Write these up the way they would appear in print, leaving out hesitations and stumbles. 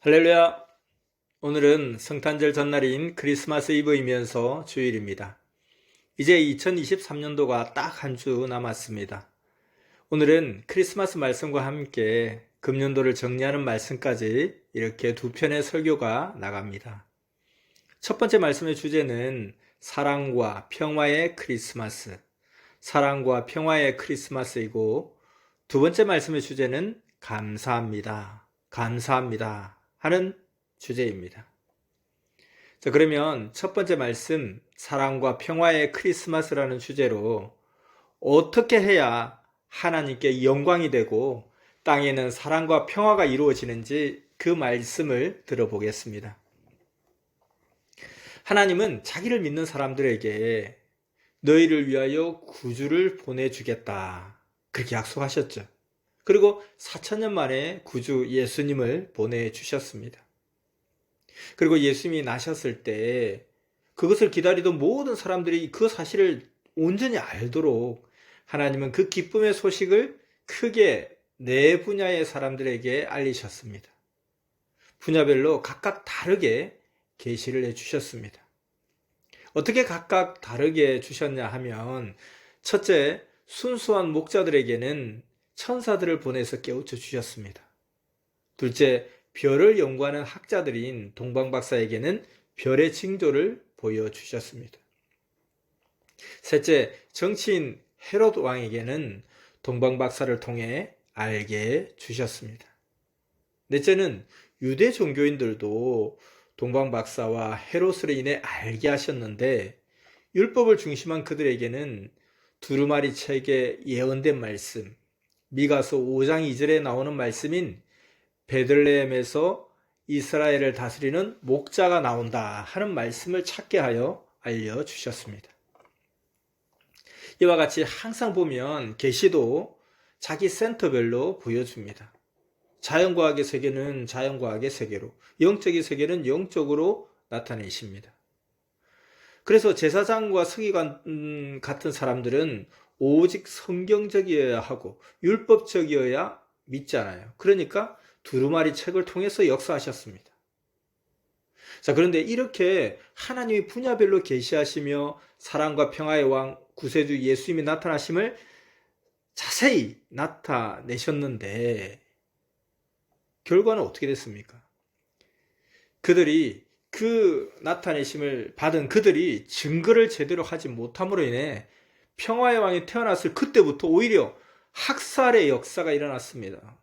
할렐루야! 오늘은 성탄절 전날인 크리스마스 이브이면서 주일입니다. 이제 2023년도가 딱 한 주 남았습니다. 오늘은 크리스마스 말씀과 함께 금년도를 정리하는 말씀까지 이렇게 두 편의 설교가 나갑니다. 첫 번째 말씀의 주제는 사랑과 평화의 크리스마스, 사랑과 평화의 크리스마스이고, 두 번째 말씀의 주제는 감사합니다, 감사합니다 하는 주제입니다. 자, 그러면 첫 번째 말씀, 사랑과 평화의 크리스마스라는 주제로 어떻게 해야 하나님께 영광이 되고 땅에는 사랑과 평화가 이루어지는지 그 말씀을 들어보겠습니다. 하나님은 자기를 믿는 사람들에게 너희를 위하여 구주를 보내주겠다, 그렇게 약속하셨죠. 그리고 4,000년 만에 구주 예수님을 보내주셨습니다. 그리고 예수님이 나셨을 때 그것을 기다리던 모든 사람들이 그 사실을 온전히 알도록 하나님은 그 기쁨의 소식을 크게 네 분야의 사람들에게 알리셨습니다. 분야별로 각각 다르게 계시를 해주셨습니다. 어떻게 각각 다르게 주셨냐 하면, 첫째, 순수한 목자들에게는 천사들을 보내서 깨우쳐 주셨습니다. 둘째, 별을 연구하는 학자들인 동방박사에게는 별의 징조를 보여주셨습니다. 셋째, 정치인 헤롯 왕에게는 동방박사를 통해 알게 주셨습니다. 넷째는 유대 종교인들도 동방박사와 헤롯으로 인해 알게 하셨는데, 율법을 중심한 그들에게는 두루마리 책에 예언된 말씀, 미가서 5장 2절에 나오는 말씀인 베들레헴에서 이스라엘을 다스리는 목자가 나온다 하는 말씀을 찾게 하여 알려주셨습니다. 이와 같이 항상 보면 계시도 자기 센터별로 보여줍니다. 자연과학의 세계는 자연과학의 세계로, 영적인 세계는 영적으로 나타내십니다. 그래서 제사장과 서기관 같은 사람들은 오직 성경적이어야 하고 율법적이어야 믿잖아요. 그러니까 두루마리 책을 통해서 역사하셨습니다. 자, 그런데 이렇게 하나님이 분야별로 계시하시며 사랑과 평화의 왕 구세주 예수님이 나타나심을 자세히 나타내셨는데 결과는 어떻게 됐습니까? 그들이 그 나타내심을 받은 그들이 증거를 제대로 하지 못함으로 인해 평화의 왕이 태어났을 그때부터 오히려 학살의 역사가 일어났습니다.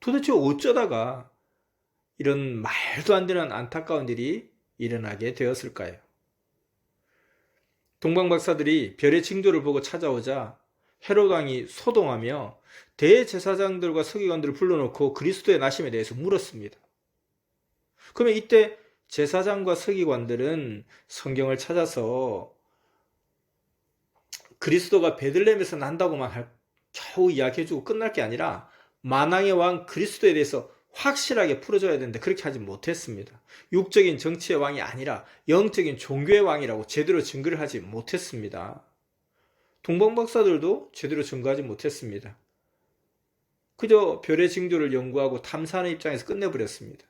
도대체 어쩌다가 이런 말도 안 되는 안타까운 일이 일어나게 되었을까요? 동방박사들이 별의 징조를 보고 찾아오자 헤롯 왕이 소동하며 대제사장들과 서기관들을 불러놓고 그리스도의 나심에 대해서 물었습니다. 그러면 이때 제사장과 서기관들은 성경을 찾아서 그리스도가 베들레헴에서 난다고만 겨우 이야기해주고 끝날 게 아니라 만왕의 왕 그리스도에 대해서 확실하게 풀어줘야 되는데 그렇게 하지 못했습니다. 육적인 정치의 왕이 아니라 영적인 종교의 왕이라고 제대로 증거를 하지 못했습니다. 동방박사들도 제대로 증거하지 못했습니다. 그저 별의 징조를 연구하고 탐사하는 입장에서 끝내버렸습니다.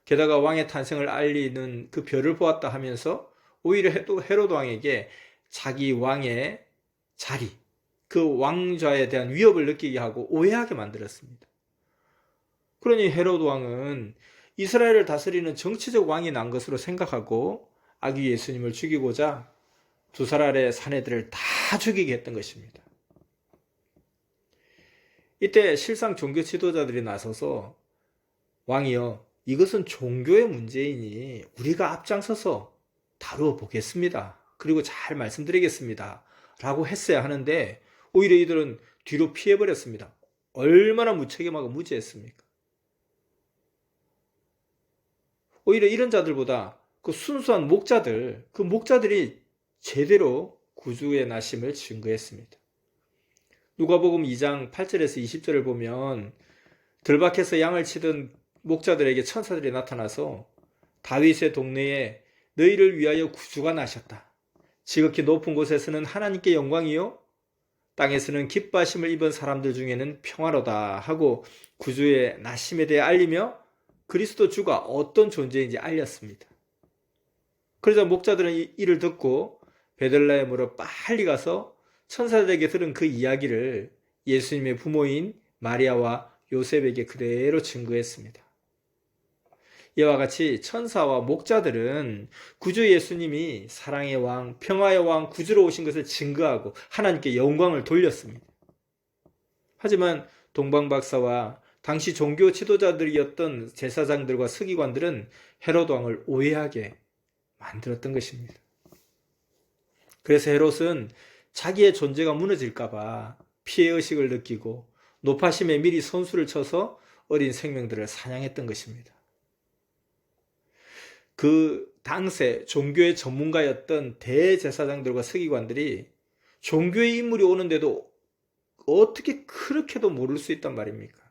게다가 왕의 탄생을 알리는 그 별을 보았다 하면서 오히려 헤롯 왕에게 자기 왕의 자리, 그 왕좌에 대한 위협을 느끼게 하고 오해하게 만들었습니다. 그러니 헤롯 왕은 이스라엘을 다스리는 정치적 왕이 난 것으로 생각하고 아기 예수님을 죽이고자 2살 아래 사내들을 다 죽이게 했던 것입니다. 이때 실상 종교 지도자들이 나서서 왕이여, 이것은 종교의 문제이니 우리가 앞장서서 다루어 보겠습니다. 그리고 잘 말씀드리겠습니다. 라고 했어야 하는데 오히려 이들은 뒤로 피해버렸습니다. 얼마나 무책임하고 무지했습니까? 오히려 이런 자들보다 그 순수한 목자들, 그 목자들이 제대로 구주의 나심을 증거했습니다. 누가복음 2장 8절에서 20절을 보면 들밭에서 양을 치던 목자들에게 천사들이 나타나서 다윗의 동네에 너희를 위하여 구주가 나셨다. 지극히 높은 곳에서는 하나님께 영광이요 땅에서는 기뻐하심을 입은 사람들 중에는 평화로다 하고 구주의 나심에 대해 알리며 그리스도 주가 어떤 존재인지 알렸습니다. 그러자 목자들은 이를 듣고 베들레헴으로 빨리 가서 천사들에게 들은 그 이야기를 예수님의 부모인 마리아와 요셉에게 그대로 증거했습니다. 이와 같이 천사와 목자들은 구주 예수님이 사랑의 왕, 평화의 왕, 구주로 오신 것을 증거하고 하나님께 영광을 돌렸습니다. 하지만 동방박사와 당시 종교 지도자들이었던 제사장들과 서기관들은 헤롯 왕을 오해하게 만들었던 것입니다. 그래서 헤롯은 자기의 존재가 무너질까봐 피해의식을 느끼고 노파심에 미리 선수를 쳐서 어린 생명들을 사냥했던 것입니다. 그 당시 종교의 전문가였던 대제사장들과 서기관들이 종교의 인물이 오는데도 어떻게 그렇게도 모를 수 있단 말입니까?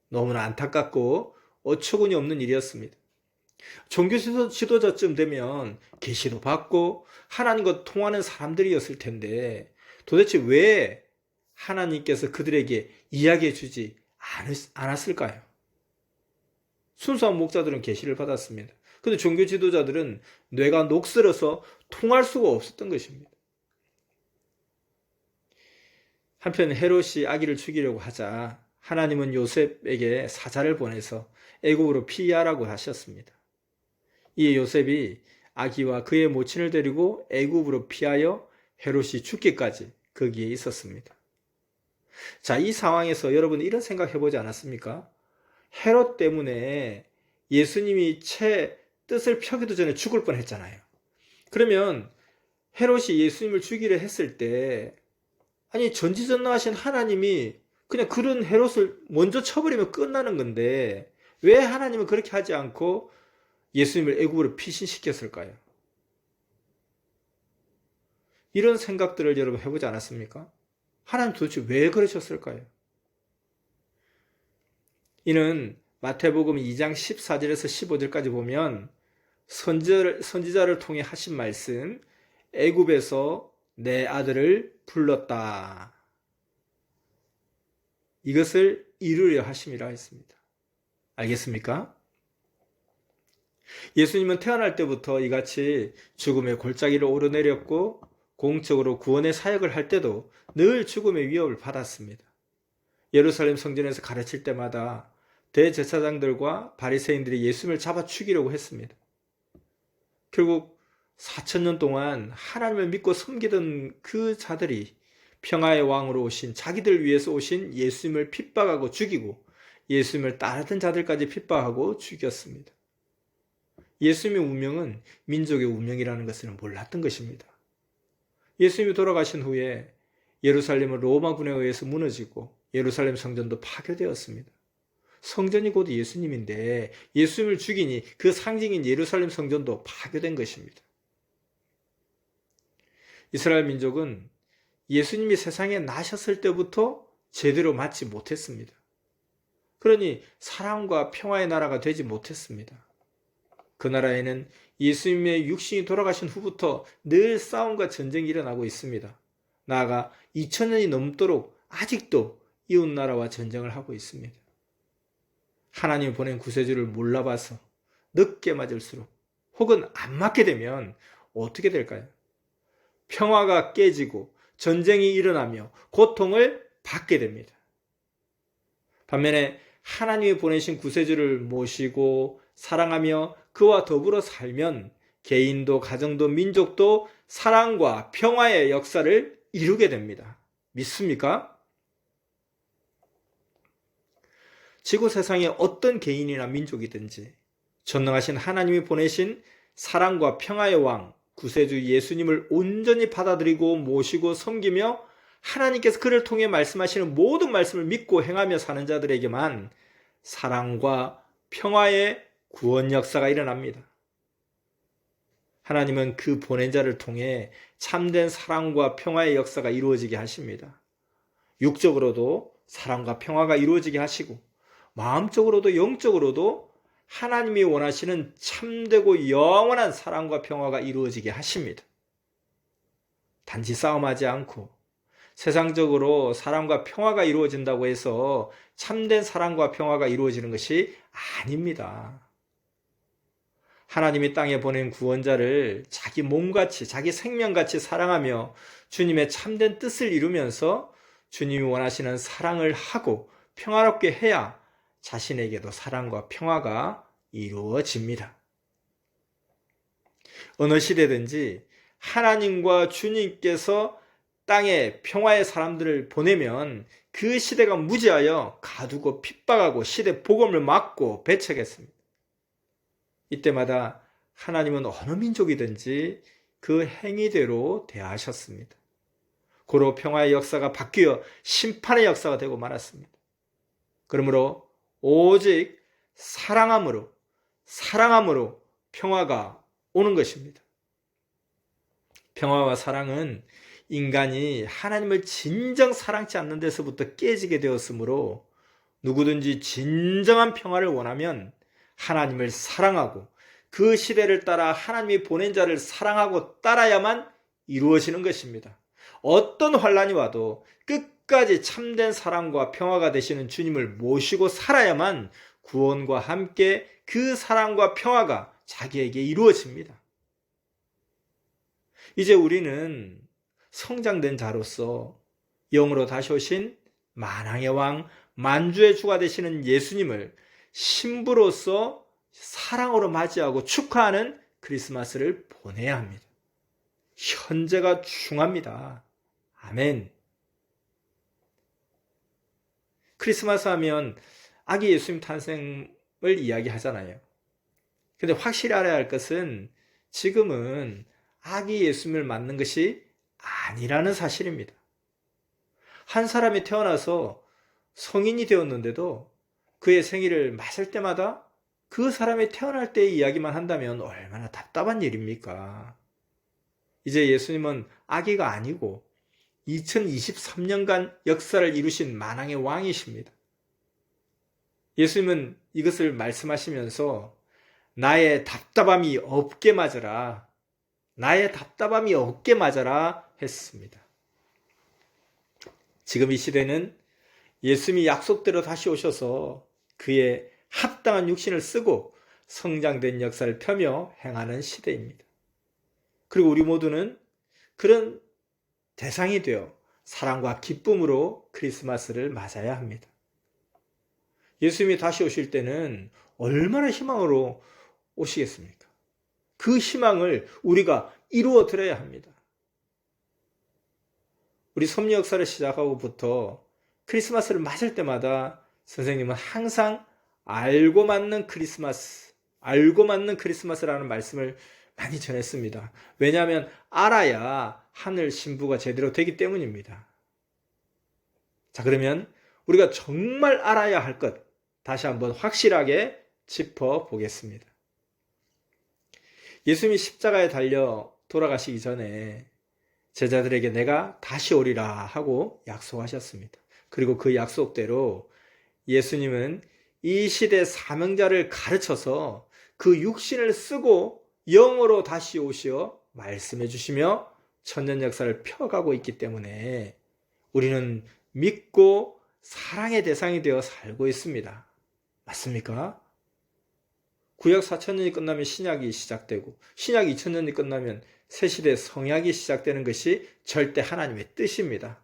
너무나 안타깝고 어처구니 없는 일이었습니다. 종교 지도자쯤 되면 계시도 받고 하나님과 통하는 사람들이었을 텐데 도대체 왜 하나님께서 그들에게 이야기해 주지 않았을까요? 순수한 목자들은 계시를 받았습니다. 근데 종교 지도자들은 뇌가 녹슬어서 통할 수가 없었던 것입니다. 한편 헤롯이 아기를 죽이려고 하자 하나님은 요셉에게 사자를 보내서 애국으로 피하라고 하셨습니다. 이에 요셉이 아기와 그의 모친을 데리고 애국으로 피하여 헤롯이 죽기까지 거기에 있었습니다. 자, 이 상황에서 여러분 이런 생각 해보지 않았습니까? 헤롯 때문에 예수님이 채 뜻을 펴기도 전에 죽을 뻔했잖아요. 그러면 헤롯이 예수님을 죽이려 했을 때 아니 전지전능하신 하나님이 그냥 그런 헤롯을 먼저 쳐버리면 끝나는 건데 왜 하나님은 그렇게 하지 않고 예수님을 애굽으로 피신시켰을까요? 이런 생각들을 여러분 해보지 않았습니까? 하나님 도대체 왜 그러셨을까요? 이는 마태복음 2장 14절에서 15절까지 보면 선지자를 통해 하신 말씀, 애굽에서 내 아들을 불렀다. 이것을 이루려 하심이라 했습니다. 알겠습니까? 예수님은 태어날 때부터 이같이 죽음의 골짜기를 오르내렸고 공적으로 구원의 사역을 할 때도 늘 죽음의 위협을 받았습니다. 예루살렘 성전에서 가르칠 때마다 대제사장들과 바리새인들이 예수님을 잡아 죽이려고 했습니다. 결국 4,000년 동안 하나님을 믿고 섬기던 그 자들이 평화의 왕으로 오신 자기들 위해서 오신 예수님을 핍박하고 죽이고 예수님을 따르던 자들까지 핍박하고 죽였습니다. 예수님의 운명은 민족의 운명이라는 것을 몰랐던 것입니다. 예수님이 돌아가신 후에 예루살렘은 로마군에 의해서 무너지고 예루살렘 성전도 파괴되었습니다. 성전이 곧 예수님인데 예수님을 죽이니 그 상징인 예루살렘 성전도 파괴된 것입니다. 이스라엘 민족은 예수님이 세상에 나셨을 때부터 제대로 맞지 못했습니다. 그러니 사랑과 평화의 나라가 되지 못했습니다. 그 나라에는 예수님의 육신이 돌아가신 후부터 늘 싸움과 전쟁이 일어나고 있습니다. 나아가 2000년이 넘도록 아직도 이웃나라와 전쟁을 하고 있습니다. 하나님이 보낸 구세주를 몰라봐서 늦게 맞을수록 혹은 안 맞게 되면 어떻게 될까요? 평화가 깨지고 전쟁이 일어나며 고통을 받게 됩니다. 반면에 하나님이 보내신 구세주를 모시고 사랑하며 그와 더불어 살면 개인도 가정도 민족도 사랑과 평화의 역사를 이루게 됩니다. 믿습니까? 지구 세상의 어떤 개인이나 민족이든지 전능하신 하나님이 보내신 사랑과 평화의 왕 구세주 예수님을 온전히 받아들이고 모시고 섬기며 하나님께서 그를 통해 말씀하시는 모든 말씀을 믿고 행하며 사는 자들에게만 사랑과 평화의 구원 역사가 일어납니다. 하나님은 그 보낸 자를 통해 참된 사랑과 평화의 역사가 이루어지게 하십니다. 육적으로도 사랑과 평화가 이루어지게 하시고 마음적으로도 영적으로도 하나님이 원하시는 참되고 영원한 사랑과 평화가 이루어지게 하십니다. 단지 싸움하지 않고 세상적으로 사랑과 평화가 이루어진다고 해서 참된 사랑과 평화가 이루어지는 것이 아닙니다. 하나님이 땅에 보낸 구원자를 자기 몸같이, 자기 생명같이 사랑하며 주님의 참된 뜻을 이루면서 주님이 원하시는 사랑을 하고 평화롭게 해야 자신에게도 사랑과 평화가 이루어집니다. 어느 시대든지 하나님과 주님께서 땅에 평화의 사람들을 보내면 그 시대가 무지하여 가두고 핍박하고 시대 복음을 막고 배척했습니다. 이때마다 하나님은 어느 민족이든지 그 행위대로 대하셨습니다. 고로 평화의 역사가 바뀌어 심판의 역사가 되고 말았습니다. 그러므로 오직 사랑함으로 평화가 오는 것입니다. 평화와 사랑은 인간이 하나님을 진정 사랑치 않는 데서부터 깨지게 되었으므로 누구든지 진정한 평화를 원하면 하나님을 사랑하고 그 시대를 따라 하나님이 보낸 자를 사랑하고 따라야만 이루어지는 것입니다. 어떤 환난이 와도 끝까지 참된 사랑과 평화가 되시는 주님을 모시고 살아야만 구원과 함께 그 사랑과 평화가 자기에게 이루어집니다. 이제 우리는 성장된 자로서 영으로 다시 오신 만왕의 왕, 만주의 주가 되시는 예수님을 신부로서 사랑으로 맞이하고 축하하는 크리스마스를 보내야 합니다. 현재가 중요합니다. 아멘. 크리스마스 하면 아기 예수님 탄생을 이야기하잖아요. 근데 확실히 알아야 할 것은 지금은 아기 예수님을 맞는 것이 아니라는 사실입니다. 한 사람이 태어나서 성인이 되었는데도 그의 생일을 맞을 때마다 그 사람이 태어날 때의 이야기만 한다면 얼마나 답답한 일입니까? 이제 예수님은 아기가 아니고 2023년간 역사를 이루신 만왕의 왕이십니다. 예수님은 이것을 말씀하시면서 나의 답답함이 없게 맞으라, 나의 답답함이 없게 맞아라 했습니다. 지금 이 시대는 예수님이 약속대로 다시 오셔서 그의 합당한 육신을 쓰고 성장된 역사를 펴며 행하는 시대입니다. 그리고 우리 모두는 그런 대상이 되어 사랑과 기쁨으로 크리스마스를 맞아야 합니다. 예수님이 다시 오실 때는 얼마나 희망으로 오시겠습니까? 그 희망을 우리가 이루어 드려야 합니다. 우리 섭리 역사를 시작하고부터 크리스마스를 맞을 때마다 선생님은 항상 알고 맞는 크리스마스라는 말씀을 많이 전했습니다. 왜냐하면 알아야 하늘 신부가 제대로 되기 때문입니다. 자, 그러면 우리가 정말 알아야 할 것 다시 한번 확실하게 짚어보겠습니다. 예수님이 십자가에 달려 돌아가시기 전에 제자들에게 내가 다시 오리라 하고 약속하셨습니다. 그리고 그 약속대로 예수님은 이 시대 사명자를 가르쳐서 그 육신을 쓰고 영으로 다시 오시어 말씀해 주시며 천년 역사를 펴가고 있기 때문에 우리는 믿고 사랑의 대상이 되어 살고 있습니다. 맞습니까? 구약 4,000년이 끝나면 신약이 시작되고 신약 2,000년이 끝나면 새시대 성약이 시작되는 것이 절대 하나님의 뜻입니다.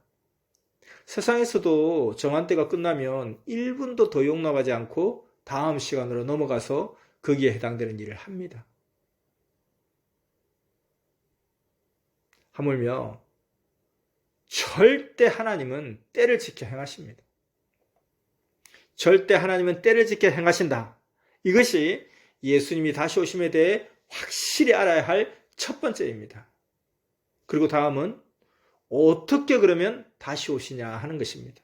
세상에서도 정한 때가 끝나면 1분도 더 용납하지 않고 다음 시간으로 넘어가서 거기에 해당되는 일을 합니다. 하물며 절대 하나님은 때를 지켜 행하십니다. 절대 하나님은 때를 지켜 행하신다. 이것이 예수님이 다시 오심에 대해 확실히 알아야 할 첫 번째입니다. 그리고 다음은 어떻게 그러면 다시 오시냐 하는 것입니다.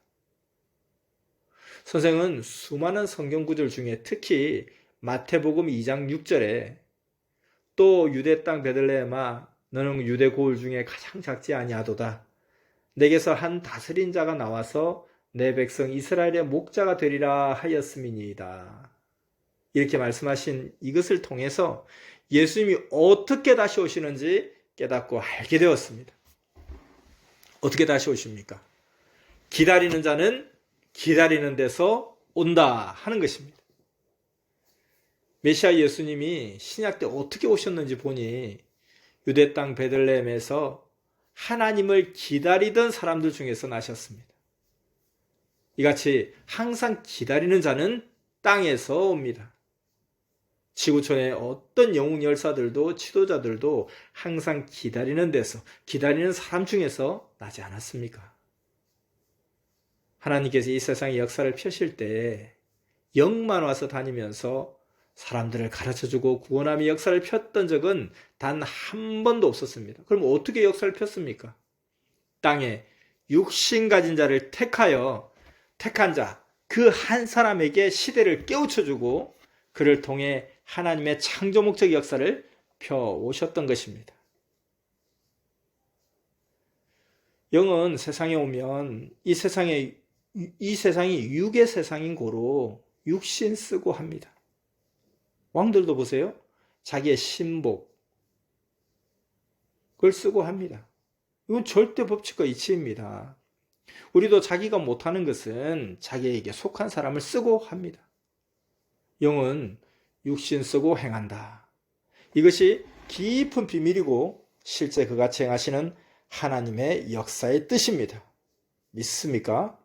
선생은 수많은 성경 구절 중에 특히 마태복음 2장 6절에 또 유대 땅 베들레헴아 너는 유대 고을 중에 가장 작지 아니하도다. 내게서 한 다스린 자가 나와서 내 백성 이스라엘의 목자가 되리라 하였음이니이다. 이렇게 말씀하신 이것을 통해서 예수님이 어떻게 다시 오시는지 깨닫고 알게 되었습니다. 어떻게 다시 오십니까? 기다리는 자는 기다리는 데서 온다 하는 것입니다. 메시아 예수님이 신약 때 어떻게 오셨는지 보니 유대 땅 베들레헴에서 하나님을 기다리던 사람들 중에서 나셨습니다. 이같이 항상 기다리는 자는 땅에서 옵니다. 지구촌의 어떤 영웅 열사들도 지도자들도 항상 기다리는 데서, 기다리는 사람 중에서 나지 않았습니까? 하나님께서 이 세상의 역사를 펴실 때 영만 와서 다니면서 사람들을 가르쳐주고 구원함의 역사를 폈던 적은 단 한 번도 없었습니다. 그럼 어떻게 역사를 폈습니까? 땅에 육신 가진 자를 택한 자, 그 한 사람에게 시대를 깨우쳐주고 그를 통해 하나님의 창조 목적 역사를 펴오셨던 것입니다. 영은 세상에 오면 이 세상이 육의 세상인 고로 육신 쓰고 합니다. 왕들도 보세요. 자기의 신복, 그걸 쓰고 합니다. 이건 절대 법칙과 이치입니다. 우리도 자기가 못하는 것은 자기에게 속한 사람을 쓰고 합니다. 영은 육신 쓰고 행한다. 이것이 깊은 비밀이고 실제 그같이 행하시는 하나님의 역사의 뜻입니다. 믿습니까?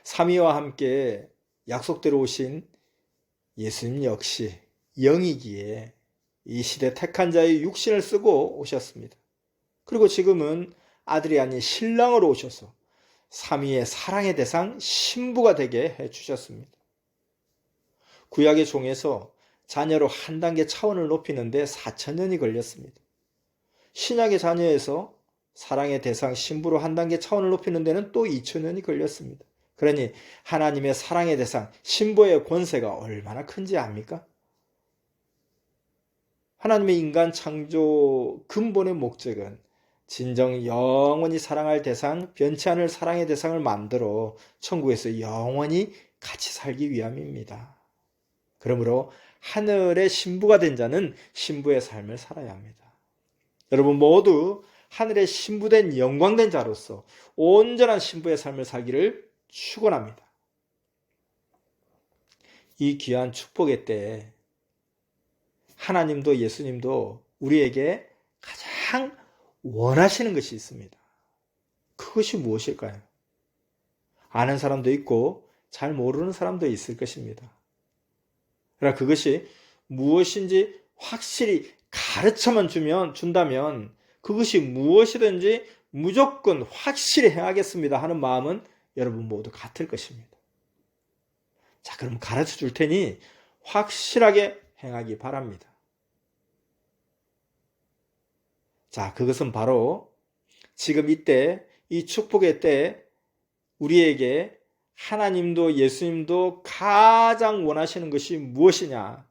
삼위와 함께 약속대로 오신 예수님 역시 영이기에 이 시대 택한 자의 육신을 쓰고 오셨습니다. 그리고 지금은 아들이 아닌 신랑으로 오셔서 삼위의 사랑의 대상 신부가 되게 해주셨습니다. 구약의 종에서 자녀로 한 단계 차원을 높이는데 4,000년이 걸렸습니다. 신약의 자녀에서 사랑의 대상 신부로 한 단계 차원을 높이는 데는 또 2,000년이 걸렸습니다. 그러니 하나님의 사랑의 대상 신부의 권세가 얼마나 큰지 압니까? 하나님의 인간 창조 근본의 목적은 진정 영원히 사랑할 대상, 변치 않을 사랑의 대상을 만들어 천국에서 영원히 같이 살기 위함입니다. 그러므로 하늘의 신부가 된 자는 신부의 삶을 살아야 합니다. 여러분 모두 하늘의 신부된 영광된 자로서 온전한 신부의 삶을 살기를 축원합니다. 이 귀한 축복의 때에 하나님도 예수님도 우리에게 가장 원하시는 것이 있습니다. 그것이 무엇일까요? 아는 사람도 있고 잘 모르는 사람도 있을 것입니다. 그러나 그것이 무엇인지 확실히 가르쳐만 준다면 그것이 무엇이든지 무조건 확실히 행하겠습니다 하는 마음은 여러분 모두 같을 것입니다. 자, 그럼 가르쳐 줄 테니 확실하게 행하기 바랍니다. 자, 그것은 바로 지금 이때 이 축복의 때에 우리에게 하나님도 예수님도 가장 원하시는 것이 무엇이냐?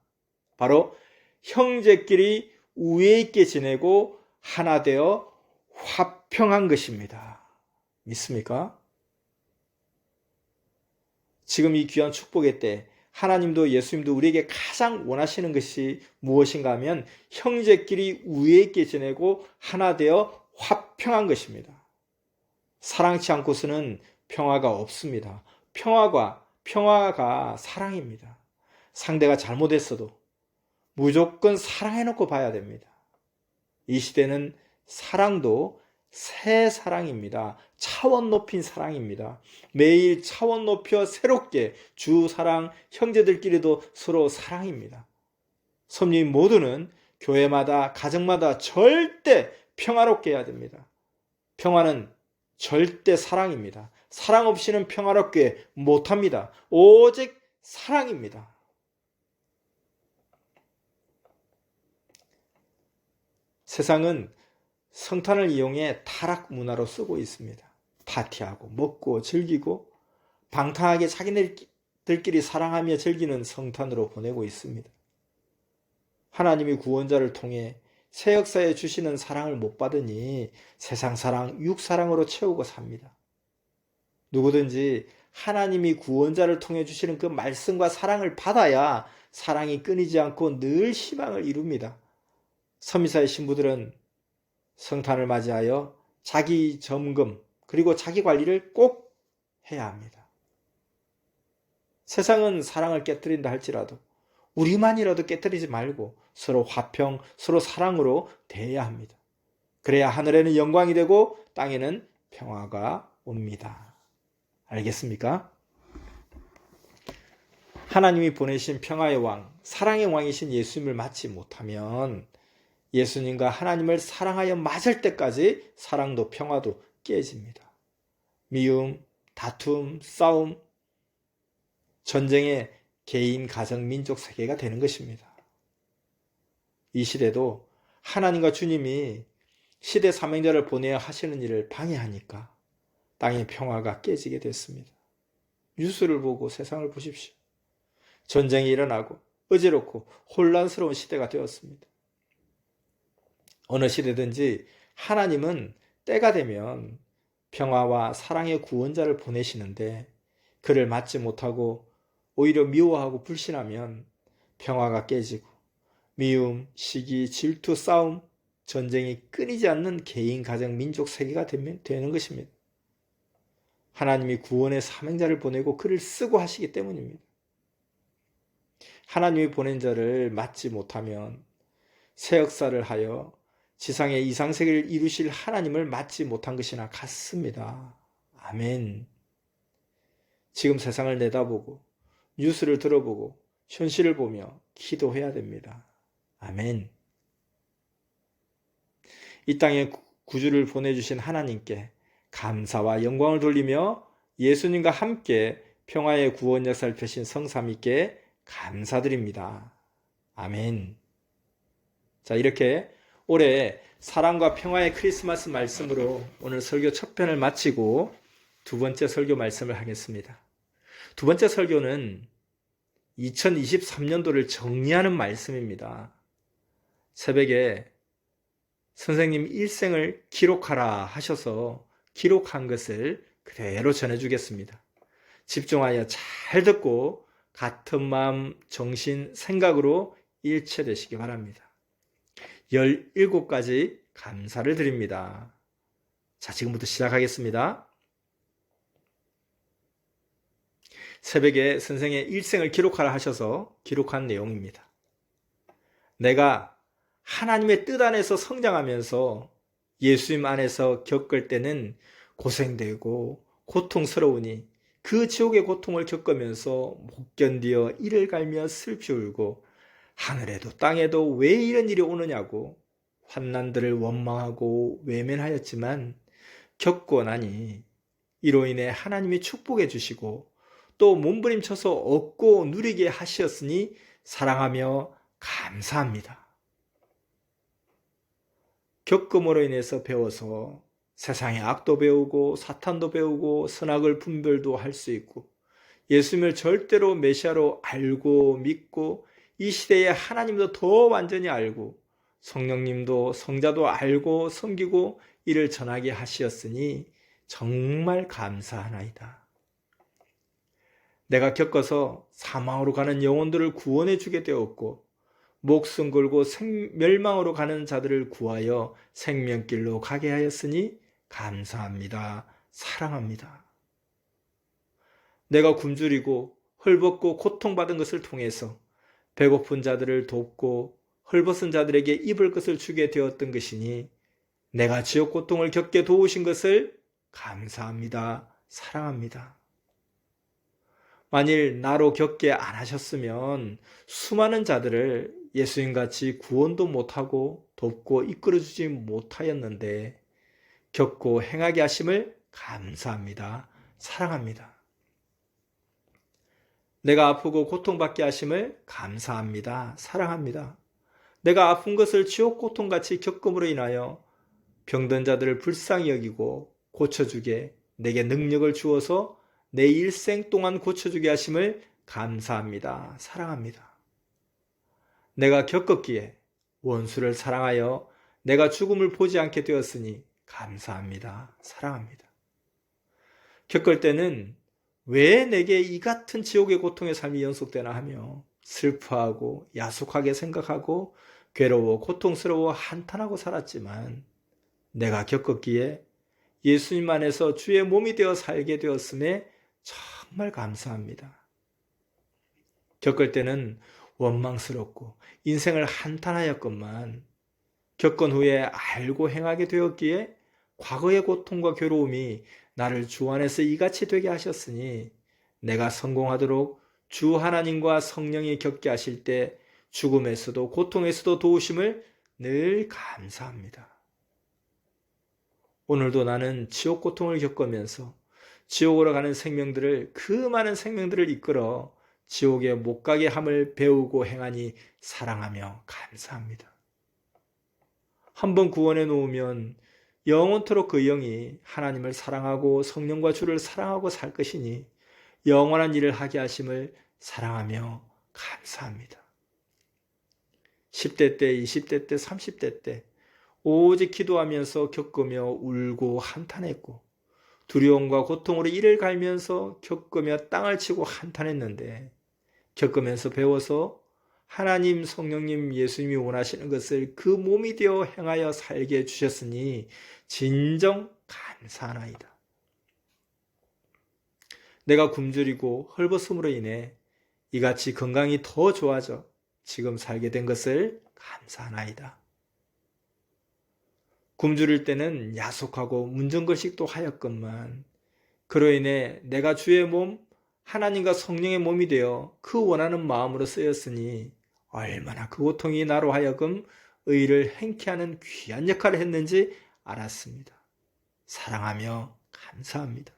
바로 형제끼리 우애 있게 지내고 하나 되어 화평한 것입니다. 믿습니까? 지금 이 귀한 축복의 때 하나님도 예수님도 우리에게 가장 원하시는 것이 무엇인가 하면 형제끼리 우애 있게 지내고 하나 되어 화평한 것입니다. 사랑치 않고서는 평화가 없습니다. 평화가 사랑입니다. 상대가 잘못했어도 무조건 사랑해놓고 봐야 됩니다. 이 시대는 사랑도 새 사랑입니다. 차원 높인 사랑입니다. 매일 차원 높여 새롭게 주 사랑, 형제들끼리도 서로 사랑입니다. 성도님 모두는 교회마다 가정마다 절대 평화롭게 해야 됩니다. 평화는 절대 사랑입니다. 사랑 없이는 평화롭게 못합니다. 오직 사랑입니다. 세상은 성탄을 이용해 타락 문화로 쓰고 있습니다. 파티하고 먹고 즐기고 방탕하게 자기네들끼리 사랑하며 즐기는 성탄으로 보내고 있습니다. 하나님이 구원자를 통해 새 역사에 주시는 사랑을 못 받으니 세상 사랑, 육 사랑으로 채우고 삽니다. 누구든지 하나님이 구원자를 통해 주시는 그 말씀과 사랑을 받아야 사랑이 끊이지 않고 늘 희망을 이룹니다. 서미사의 신부들은 성탄을 맞이하여 자기 점검 그리고 자기 관리를 꼭 해야 합니다. 세상은 사랑을 깨뜨린다 할지라도 우리만이라도 깨뜨리지 말고 서로 화평, 서로 사랑으로 대해야 합니다. 그래야 하늘에는 영광이 되고 땅에는 평화가 옵니다. 알겠습니까? 하나님이 보내신 평화의 왕, 사랑의 왕이신 예수님을 맞지 못하면 예수님과 하나님을 사랑하여 맞을 때까지 사랑도 평화도 깨집니다. 미움, 다툼, 싸움, 전쟁의 개인, 가정, 민족 세계가 되는 것입니다. 이 시대도 하나님과 주님이 시대 사명자를 보내야 하시는 일을 방해하니까 땅의 평화가 깨지게 됐습니다. 뉴스를 보고 세상을 보십시오. 전쟁이 일어나고 어지럽고 혼란스러운 시대가 되었습니다. 어느 시대든지 하나님은 때가 되면 평화와 사랑의 구원자를 보내시는데 그를 맞지 못하고 오히려 미워하고 불신하면 평화가 깨지고 미움, 시기, 질투, 싸움, 전쟁이 끊이지 않는 개인, 가정, 민족 세계가 되는 것입니다. 하나님이 구원의 사명자를 보내고 그를 쓰고 하시기 때문입니다. 하나님이 보낸 자를 맞지 못하면 새 역사를 하여 지상의 이상세계를 이루실 하나님을 맞지 못한 것이나 같습니다. 아멘. 지금 세상을 내다보고 뉴스를 들어보고 현실을 보며 기도해야 됩니다. 아멘. 이 땅에 구주를 보내주신 하나님께 감사와 영광을 돌리며 예수님과 함께 평화의 구원 역사를 펴신 성삼위께 감사드립니다. 아멘. 자, 이렇게 올해 사랑과 평화의 크리스마스 말씀으로 오늘 설교 첫 편을 마치고 두 번째 설교 말씀을 하겠습니다. 두 번째 설교는 2023년도를 정리하는 말씀입니다. 새벽에 선생님 일생을 기록하라 하셔서 기록한 것을 그대로 전해주겠습니다. 집중하여 잘 듣고 같은 마음, 정신, 생각으로 일체되시기 바랍니다. 17가지 감사를 드립니다. 자, 지금부터 시작하겠습니다. 새벽에 선생의 일생을 기록하라 하셔서 기록한 내용입니다. 내가 하나님의 뜻 안에서 성장하면서 예수님 안에서 겪을 때는 고생되고 고통스러우니 그 지옥의 고통을 겪으면서 못 견디어 이를 갈며 슬피 울고 하늘에도 땅에도 왜 이런 일이 오느냐고 환난들을 원망하고 외면하였지만 겪고 나니 이로 인해 하나님이 축복해 주시고 또 몸부림쳐서 얻고 누리게 하셨으니 사랑하며 감사합니다. 겪음으로 인해서 배워서 세상의 악도 배우고 사탄도 배우고 선악을 분별도 할 수 있고 예수님을 절대로 메시아로 알고 믿고 이 시대에 하나님도 더 완전히 알고 성령님도 성자도 알고 섬기고 이를 전하게 하시었으니 정말 감사하나이다. 내가 겪어서 사망으로 가는 영혼들을 구원해 주게 되었고 목숨 걸고 멸망으로 가는 자들을 구하여 생명길로 가게 하였으니 감사합니다. 사랑합니다. 내가 굶주리고 헐벗고 고통받은 것을 통해서 배고픈 자들을 돕고 헐벗은 자들에게 입을 것을 주게 되었던 것이니 내가 지옥 고통을 겪게 도우신 것을 감사합니다. 사랑합니다. 만일 나로 겪게 안 하셨으면 수많은 자들을 예수님같이 구원도 못하고 돕고 이끌어주지 못하였는데 겪고 행하게 하심을 감사합니다. 사랑합니다. 내가 아프고 고통받게 하심을 감사합니다. 사랑합니다. 내가 아픈 것을 지옥 고통같이 겪음으로 인하여 병든 자들을 불쌍히 여기고 고쳐주게 내게 능력을 주어서 내 일생 동안 고쳐주게 하심을 감사합니다. 사랑합니다. 내가 겪었기에 원수를 사랑하여 내가 죽음을 보지 않게 되었으니 감사합니다. 사랑합니다. 겪을 때는 왜 내게 이 같은 지옥의 고통의 삶이 연속되나 하며 슬퍼하고 야속하게 생각하고 괴로워 고통스러워 한탄하고 살았지만 내가 겪었기에 예수님 안에서 주의 몸이 되어 살게 되었음에 정말 감사합니다. 겪을 때는 원망스럽고 인생을 한탄하였건만 겪은 후에 알고 행하게 되었기에 과거의 고통과 괴로움이 나를 주 안에서 이같이 되게 하셨으니 내가 성공하도록 주 하나님과 성령이 겪게 하실 때 죽음에서도 고통에서도 도우심을 늘 감사합니다. 오늘도 나는 지옥 고통을 겪으면서 지옥으로 가는 생명들을, 그 많은 생명들을 이끌어 지옥에 못 가게 함을 배우고 행하니 사랑하며 감사합니다. 한번 구원해 놓으면 영원토록 그 영이 하나님을 사랑하고 성령과 주를 사랑하고 살 것이니 영원한 일을 하게 하심을 사랑하며 감사합니다. 10대 때, 20대 때, 30대 때 오직 기도하면서 겪으며 울고 한탄했고 두려움과 고통으로 이를 갈면서 겪으며 땅을 치고 한탄했는데 겪으면서 배워서 하나님, 성령님, 예수님이 원하시는 것을 그 몸이 되어 행하여 살게 해주셨으니 진정 감사하나이다. 내가 굶주리고 헐벗음으로 인해 이같이 건강이 더 좋아져 지금 살게 된 것을 감사하나이다. 굶주릴 때는 야속하고 문정거식도 하였건만 그로 인해 내가 주의 몸, 하나님과 성령의 몸이 되어 그 원하는 마음으로 쓰였으니 얼마나 그 고통이 나로 하여금 의를 행케 하는 귀한 역할을 했는지 알았습니다. 사랑하며 감사합니다.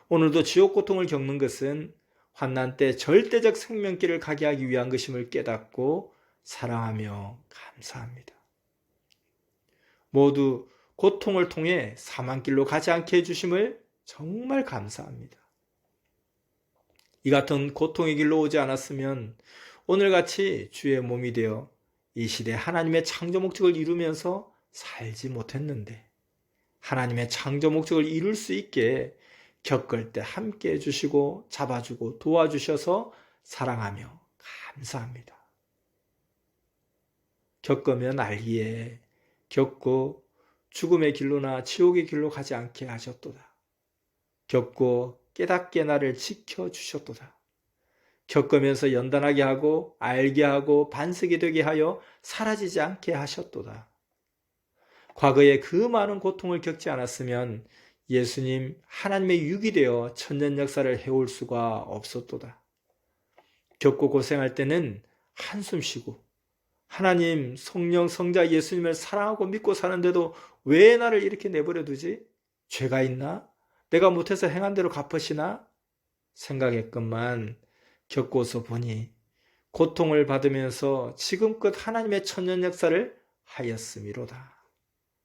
오늘도 지옥 고통을 겪는 것은 환난 때 절대적 생명길을 가게 하기 위한 것임을 깨닫고 사랑하며 감사합니다. 모두 고통을 통해 사망길로 가지 않게 해주심을 정말 감사합니다. 이 같은 고통의 길로 오지 않았으면 오늘같이 주의 몸이 되어 이 시대 하나님의 창조 목적을 이루면서 살지 못했는데 하나님의 창조 목적을 이룰 수 있게 겪을 때 함께 해주시고 잡아주고 도와주셔서 사랑하며 감사합니다. 겪으면 알기에 겪고 죽음의 길로나 지옥의 길로 가지 않게 하셨도다. 겪고 깨닫게 나를 지켜주셨도다. 겪으면서 연단하게 하고 알게 하고 반석이 되게 하여 사라지지 않게 하셨도다. 과거에 그 많은 고통을 겪지 않았으면 예수님 하나님의 육이 되어 천년 역사를 해올 수가 없었도다. 겪고 고생할 때는 한숨 쉬고 하나님, 성령, 성자 예수님을 사랑하고 믿고 사는데도 왜 나를 이렇게 내버려 두지? 죄가 있나? 내가 못해서 행한 대로 갚으시나? 생각했건만 겪고서 보니 고통을 받으면서 지금껏 하나님의 천년 역사를 하였음이로다.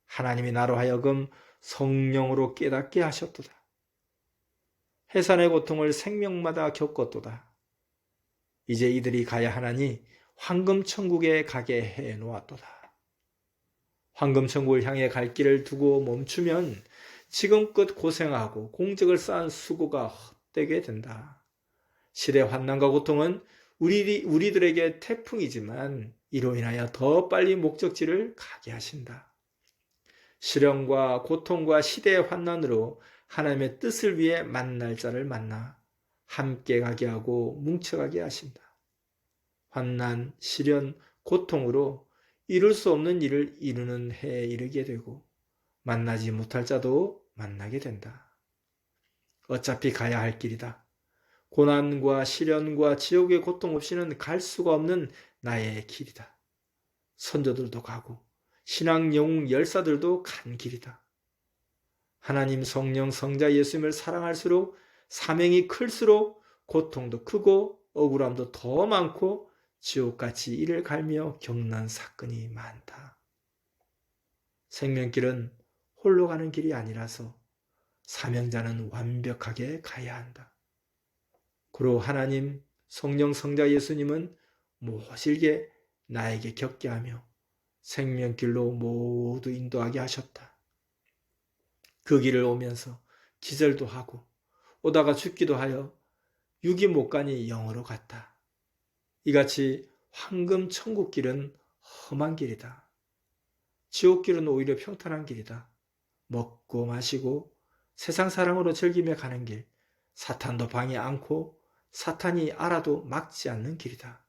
하나님이 나로 하여금 성령으로 깨닫게 하셨도다. 해산의 고통을 생명마다 겪었도다. 이제 이들이 가야 하나니 황금천국에 가게 해 놓았도다. 황금천국을 향해 갈 길을 두고 멈추면 지금껏 고생하고 공적을 쌓은 수고가 헛되게 된다. 시대 환난과 고통은 우리들에게 태풍이지만 이로 인하여 더 빨리 목적지를 가게 하신다. 시련과 고통과 시대의 환난으로 하나님의 뜻을 위해 만날 자를 만나 함께 가게 하고 뭉쳐가게 하신다. 환난, 시련, 고통으로 이룰 수 없는 일을 이루는 해에 이르게 되고 만나지 못할 자도 만나게 된다. 어차피 가야 할 길이다. 고난과 시련과 지옥의 고통 없이는 갈 수가 없는 나의 길이다. 선조들도 가고 신앙 영웅 열사들도 간 길이다. 하나님 성령 성자 예수님을 사랑할수록 사명이 클수록 고통도 크고 억울함도 더 많고 지옥같이 이를 갈며 겪는 사건이 많다. 생명길은 홀로 가는 길이 아니라서 사명자는 완벽하게 가야 한다. 그로 하나님, 성령, 성자 예수님은 모질게 나에게 겪게 하며 생명길로 모두 인도하게 하셨다. 그 길을 오면서 기절도 하고 오다가 죽기도 하여 육이 못 가니 영으로 갔다. 이같이 황금 천국 길은 험한 길이다. 지옥 길은 오히려 평탄한 길이다. 먹고 마시고 세상 사랑으로 즐기며 가는 길, 사탄도 방해 않고 사탄이 알아도 막지 않는 길이다.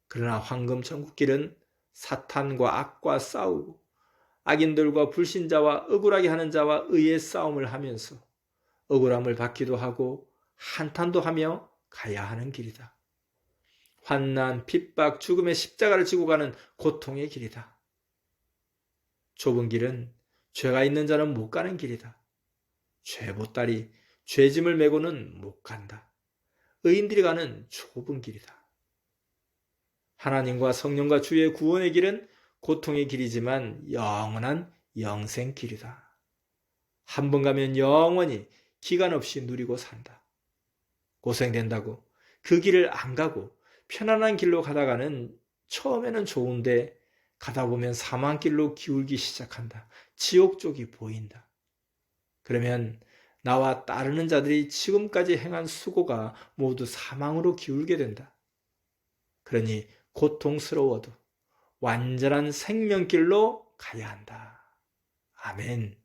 그러나 황금 천국길은 사탄과 악과 싸우고 악인들과 불신자와 억울하게 하는 자와 의의 싸움을 하면서 억울함을 받기도 하고 한탄도 하며 가야 하는 길이다. 환난, 핍박, 죽음의 십자가를 지고 가는 고통의 길이다. 좁은 길은 죄가 있는 자는 못 가는 길이다. 죄 보따리, 죄짐을 메고는 못 간다. 의인들이 가는 좁은 길이다. 하나님과 성령과 주의 구원의 길은 고통의 길이지만 영원한 영생 길이다. 한 번 가면 영원히 기간 없이 누리고 산다. 고생된다고 그 길을 안 가고 편안한 길로 가다가는 처음에는 좋은데 가다 보면 사망길로 기울기 시작한다. 지옥 쪽이 보인다. 그러면 나와 따르는 자들이 지금까지 행한 수고가 모두 사망으로 기울게 된다. 그러니 고통스러워도 완전한 생명길로 가야 한다. 아멘.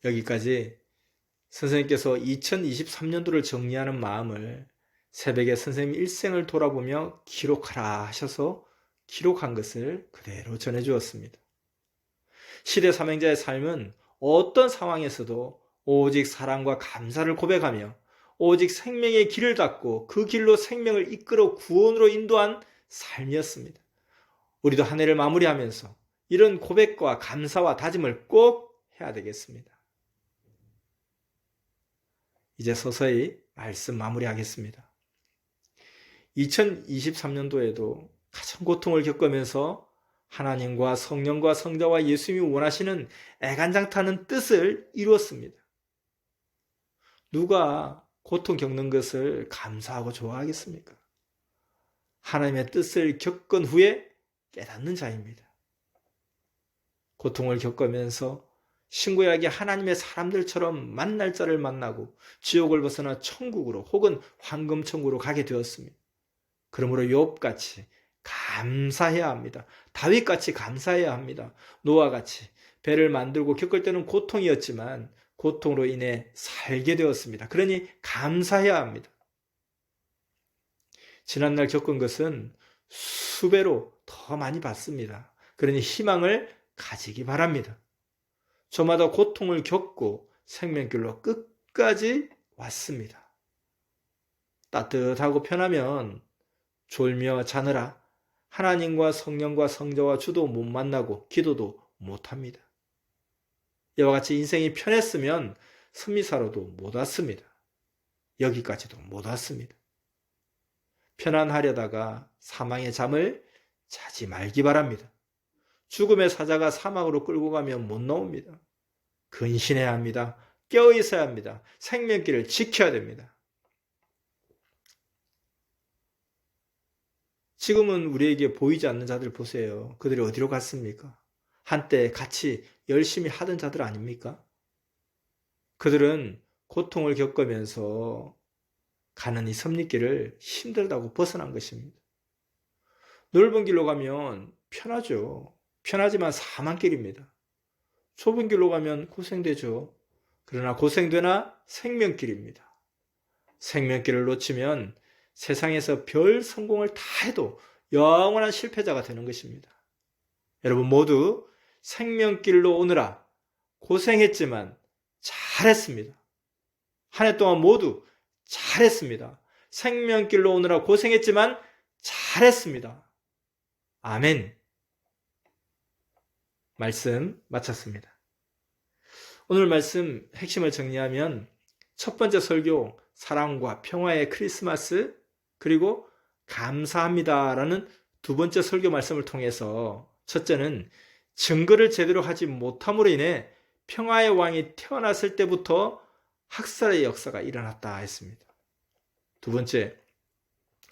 여기까지 선생님께서 2023년도를 정리하는 마음을 새벽에 선생님 일생을 돌아보며 기록하라 하셔서 기록한 것을 그대로 전해주었습니다. 시대 사명자의 삶은 어떤 상황에서도 오직 사랑과 감사를 고백하며 오직 생명의 길을 닫고 그 길로 생명을 이끌어 구원으로 인도한 삶이었습니다. 우리도 한 해를 마무리하면서 이런 고백과 감사와 다짐을 꼭 해야 되겠습니다. 이제 서서히 말씀 마무리하겠습니다. 2023년도에도 가장 고통을 겪으면서 하나님과 성령과 성자와 예수님이 원하시는 애간장타는 뜻을 이루었습니다. 누가 고통 겪는 것을 감사하고 좋아하겠습니까? 하나님의 뜻을 겪은 후에 깨닫는 자입니다. 고통을 겪으면서 신구약의 하나님의 사람들처럼 만날 자를 만나고 지옥을 벗어나 천국으로 혹은 황금천국으로 가게 되었습니다. 그러므로 욥같이 감사해야 합니다. 다윗같이 감사해야 합니다. 노아같이 배를 만들고 겪을 때는 고통이었지만 고통으로 인해 살게 되었습니다. 그러니 감사해야 합니다. 지난날 겪은 것은 수배로 더 많이 받습니다. 그러니 희망을 가지기 바랍니다. 저마다 고통을 겪고 생명길로 끝까지 왔습니다. 따뜻하고 편하면 졸며 자느라 하나님과 성령과 성자와 주도 못 만나고 기도도 못합니다. 이와 같이 인생이 편했으면 승리사로도 못 왔습니다. 여기까지도 못 왔습니다. 편안하려다가 사망의 잠을 자지 말기 바랍니다. 죽음의 사자가 사막으로 끌고 가면 못 나옵니다. 근신해야 합니다. 깨어있어야 합니다. 생명길을 지켜야 됩니다. 지금은 우리에게 보이지 않는 자들 보세요. 그들이 어디로 갔습니까? 한때 같이 열심히 하던 자들 아닙니까? 그들은 고통을 겪으면서 가는 이 섭리길을 힘들다고 벗어난 것입니다. 넓은 길로 가면 편하죠. 편하지만 사망길입니다. 좁은 길로 가면 고생되죠. 그러나 고생되나 생명길입니다. 생명길을 놓치면 세상에서 별 성공을 다 해도 영원한 실패자가 되는 것입니다. 여러분 모두 생명길로 오느라 고생했지만 잘했습니다. 한 해 동안 모두 잘했습니다. 생명길로 오느라 고생했지만 잘했습니다. 아멘. 말씀 마쳤습니다. 오늘 말씀 핵심을 정리하면 첫 번째 설교 사랑과 평화의 크리스마스 그리고 감사합니다라는 두 번째 설교 말씀을 통해서 첫째는 증거를 제대로 하지 못함으로 인해 평화의 왕이 태어났을 때부터 학살의 역사가 일어났다 했습니다. 두 번째,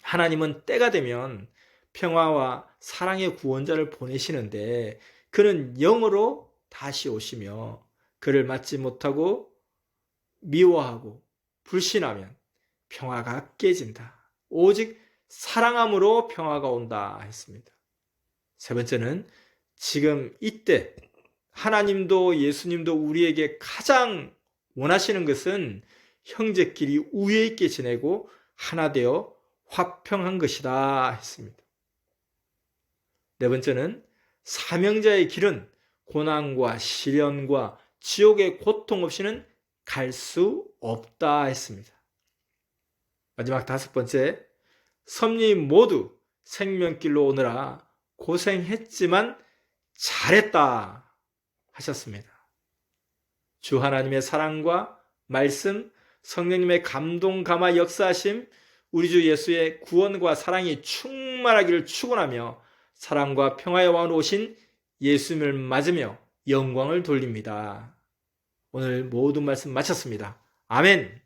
하나님은 때가 되면 평화와 사랑의 구원자를 보내시는데 그는 영으로 다시 오시며 그를 맞지 못하고 미워하고 불신하면 평화가 깨진다. 오직 사랑함으로 평화가 온다 했습니다. 세 번째는 지금 이때 하나님도 예수님도 우리에게 가장 원하시는 것은 형제끼리 우애 있게 지내고 하나 되어 화평한 것이다 했습니다. 네 번째는 사명자의 길은 고난과 시련과 지옥의 고통 없이는 갈 수 없다 했습니다. 마지막 다섯 번째, 섭리인 모두 생명길로 오느라 고생했지만 잘했다 하셨습니다. 주 하나님의 사랑과 말씀, 성령님의 감동 감화 역사하심, 우리 주 예수의 구원과 사랑이 충만하기를 축원하며 사랑과 평화의 왕으로 오신 예수님을 맞으며 영광을 돌립니다. 오늘 모든 말씀 마쳤습니다. 아멘.